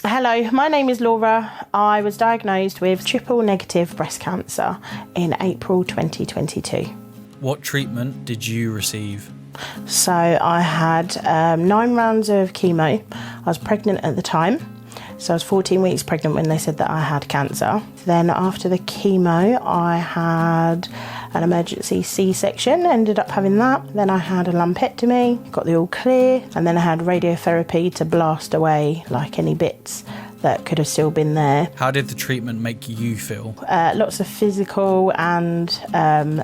Hello, my name is Laura. I was diagnosed with triple negative breast cancer in April 2022. What treatment did you receive? So I had 9 rounds of chemo. I was pregnant at the time. So I was 14 weeks pregnant when they said that I had cancer. Then after the chemo, I had an emergency C-section, ended up having that. Then I had a lumpectomy, got the all clear. And then I had radiotherapy to blast away like any bits that could have still been there. How did the treatment make you feel? Lots of physical and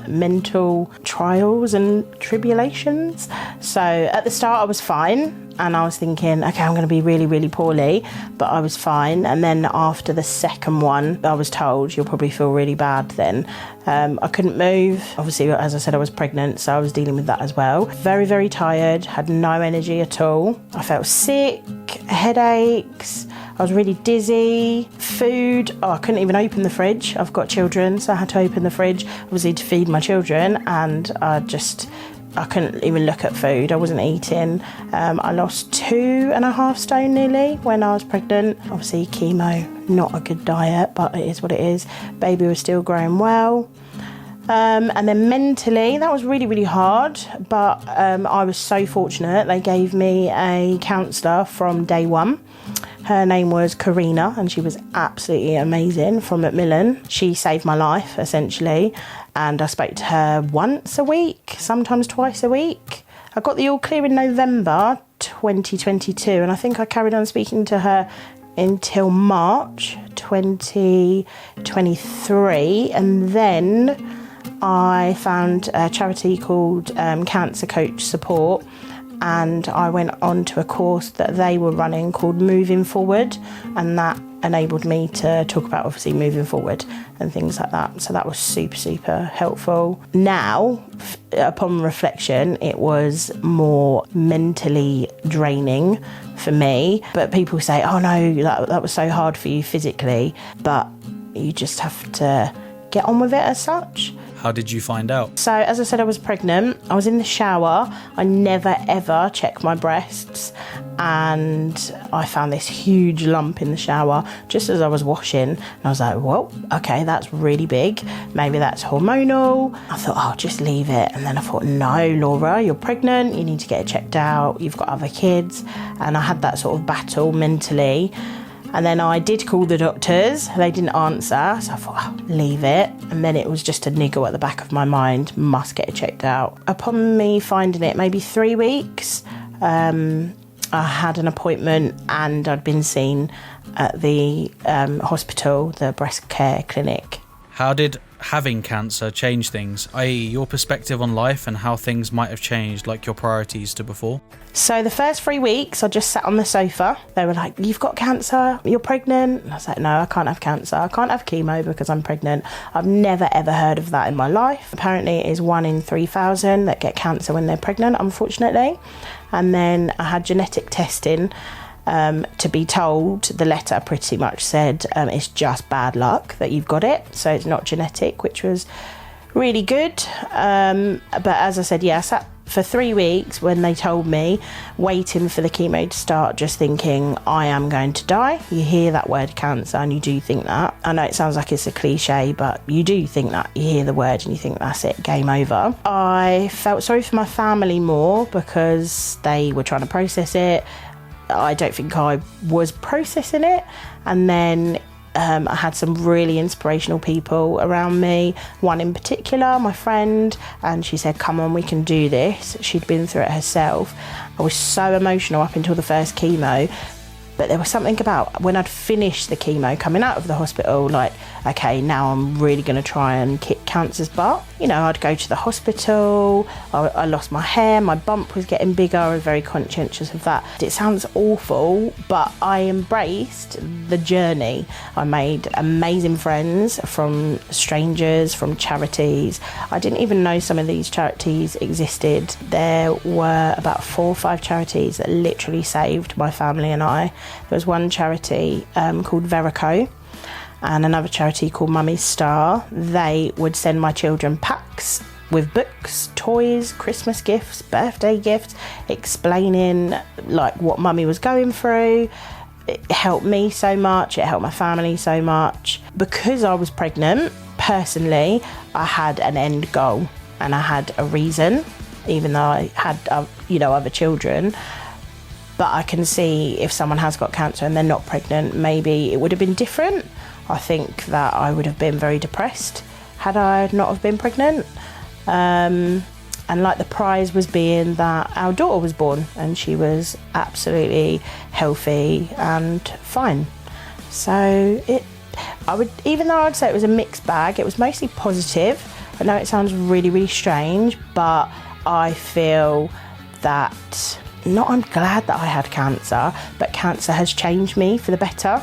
mental trials and tribulations. So at the start I was fine and I was thinking, okay, I'm going to be really, really poorly, but I was fine. And then after the second one, I was told you'll probably feel really bad then. I couldn't move. Obviously, as I said, I was pregnant, so I was dealing with that as well. Very, very tired, had no energy at all. I felt sick, headaches. I was really dizzy. Food, I couldn't even open the fridge. I've got children, so I had to open the fridge, obviously to feed my children, and I couldn't even look at food. I wasn't eating. I lost 2.5 stone nearly when I was pregnant. Obviously chemo, not a good diet, but it is what it is. Baby was still growing well. And then mentally, that was really, really hard, but I was so fortunate. They gave me a counsellor from day one. Her name was Karina, and she was absolutely amazing, from Macmillan. She saved my life, essentially, and I spoke to her once a week, sometimes twice a week. I got the all clear in November 2022, and I think I carried on speaking to her until March 2023, and then I found a charity called Cancer Support, and I went on to a course that they were running called Moving Forward, and that enabled me to talk about obviously moving forward and things like that. So that was super, super helpful. Now, upon reflection, it was more mentally draining for me, but people say, oh no, that was so hard for you physically, but you just have to get on with it as such. How did you find out? So, as I said, I was pregnant. I was in the shower. I never, ever check my breasts. And I found this huge lump in the shower just as I was washing. And I was like, well, okay, that's really big. Maybe that's hormonal. I thought, oh, just leave it. And then I thought, no, Laura, you're pregnant. You need to get it checked out. You've got other kids. And I had that sort of battle mentally. And then I did call the doctors. They didn't answer, so I thought, oh, leave it. And then it was just a niggle at the back of my mind, must get it checked out. Upon me finding it, maybe 3 weeks, I had an appointment and I'd been seen at the hospital, the breast care clinic. How did having cancer change things, i.e. your perspective on life and how things might have changed, like your priorities to before? So the first 3 weeks I just sat on the sofa. They were like, you've got cancer, you're pregnant. And I was like, no, I can't have cancer. I can't have chemo because I'm pregnant. I've never ever heard of that in my life. Apparently it is 1 in 3,000 that get cancer when they're pregnant, unfortunately. And then I had genetic testing to be told. The letter pretty much said it's just bad luck that you've got it, so it's not genetic, which was really good. But as I said, I sat for 3 weeks when they told me, waiting for the chemo to start, just thinking I am going to die. You hear that word cancer and you do think that. I know it sounds like it's a cliche, but you do think that. You hear the word and you think that's it, game over. I felt sorry for my family more because they were trying to process it. I don't think I was processing it. And then I had some really inspirational people around me. One in particular, my friend, and she said, come on, we can do this. She'd been through it herself. I was so emotional up until the first chemo. But there was something about when I'd finished the chemo, coming out of the hospital, like, okay, now I'm really going to try and kick cancer's butt. You know, I'd go to the hospital, I lost my hair, my bump was getting bigger, I was very conscientious of that. It sounds awful, but I embraced the journey. I made amazing friends from strangers, from charities. I didn't even know some of these charities existed. There were about 4 or 5 charities that literally saved my family and I. There was one charity called Verico and another charity called Mummy's Star. They would send my children packs with books, toys, Christmas gifts, birthday gifts, explaining like what Mummy was going through. it helped me so much, it helped my family so much. Because I was pregnant, personally, I had an end goal and I had a reason, even though I had, other children. But I can see if someone has got cancer and they're not pregnant, maybe it would have been different. I think that I would have been very depressed had I not have been pregnant. And like the prize was being that our daughter was born and she was absolutely healthy and fine. So even though I'd say it was a mixed bag, it was mostly positive. I know it sounds really, really strange, but I feel that I'm glad that I had cancer, but cancer has changed me for the better.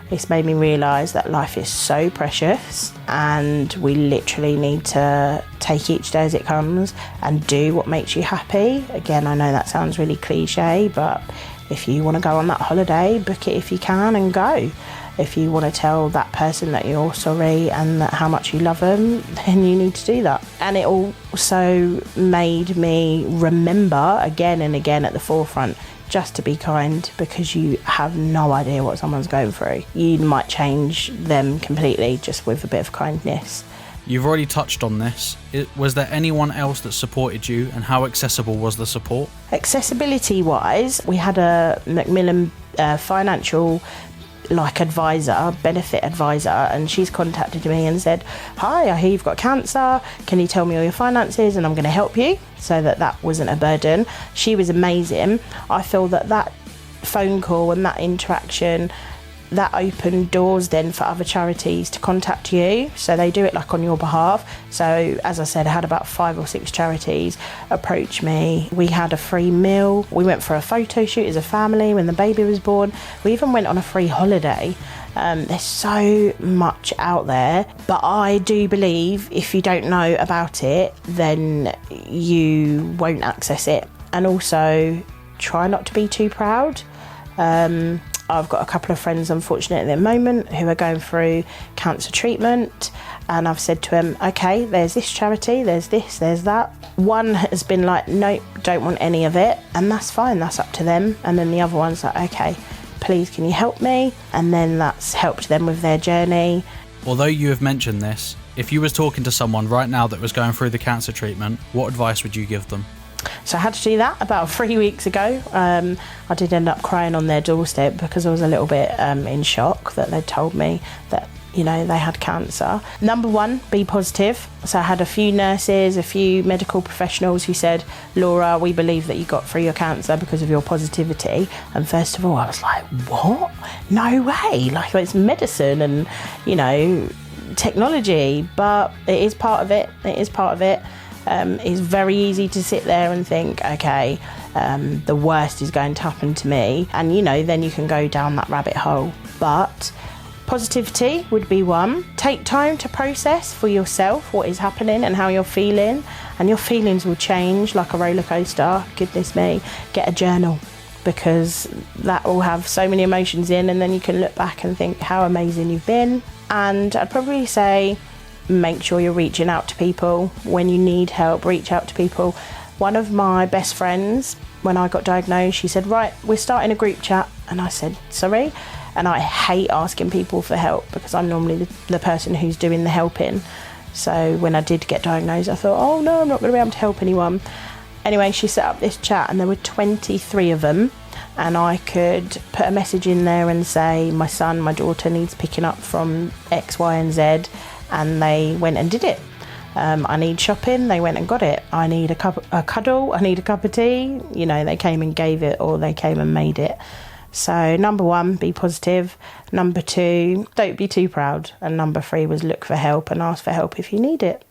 It's made me realise that life is so precious and we literally need to take each day as it comes and do what makes you happy. Again, I know that sounds really cliche, but if you want to go on that holiday, book it if you can and go. If you want to tell that person that you're sorry and that how much you love them, then you need to do that. And it also made me remember again and again at the forefront just to be kind, because you have no idea what someone's going through. You might change them completely just with a bit of kindness. You've already touched on this. Was there anyone else that supported you, and how accessible was the support? Accessibility wise, we had a Macmillan financial benefit advisor, and she's contacted me and said, hi, I hear you've got cancer, can you tell me all your finances and I'm going to help you, so that wasn't a burden. She was amazing. I feel that phone call and that interaction, that opened doors then for other charities to contact you, so they do it like on your behalf. So as I said, I had about 5 or 6 charities approach me. We had a free meal, we went for a photo shoot as a family when the baby was born, we even went on a free holiday. There's so much out there, but I do believe if you don't know about it, then you won't access it. And also try not to be too proud. I've got a couple of friends, unfortunately, at the moment who are going through cancer treatment, and I've said to them, okay, there's this charity, there's this, there's that. One has been like, nope, don't want any of it, and that's fine, that's up to them. And then the other one's like, okay, please can you help me? And then that's helped them with their journey. Although you have mentioned this, if you was talking to someone right now that was going through the cancer treatment, what advice would you give them? So I had to do that about 3 weeks ago. I did end up crying on their doorstep because I was a little bit in shock that they'd told me that, they had cancer. Number one, be positive. So I had a few nurses, a few medical professionals who said, Laura, we believe that you got through your cancer because of your positivity. And first of all, I was like, what? No way. Like, it's medicine and, technology, but it is part of it. It's very easy to sit there and think, okay, the worst is going to happen to me, and then you can go down that rabbit hole. But positivity would be one. Take time to process for yourself what is happening and how you're feeling, and your feelings will change like a roller coaster. Goodness me, get a journal, because that will have so many emotions in, and then you can look back and think how amazing you've been. And I'd probably say, make sure you're reaching out to people. When you need help, reach out to people. One of my best friends, when I got diagnosed, she said, right, we're starting a group chat. And I said, sorry? And I hate asking people for help because I'm normally the person who's doing the helping. So when I did get diagnosed, I thought, oh no, I'm not going to be able to help anyone. Anyway, she set up this chat and there were 23 of them. And I could put a message in there and say, my son, my daughter needs picking up from X, Y and Z. And they went and did it. I need shopping, they went and got it. I need a cuddle, I need a cup of tea. They came and gave it, or they came and made it. So number one, be positive. Number two, don't be too proud. And number three was look for help and ask for help if you need it.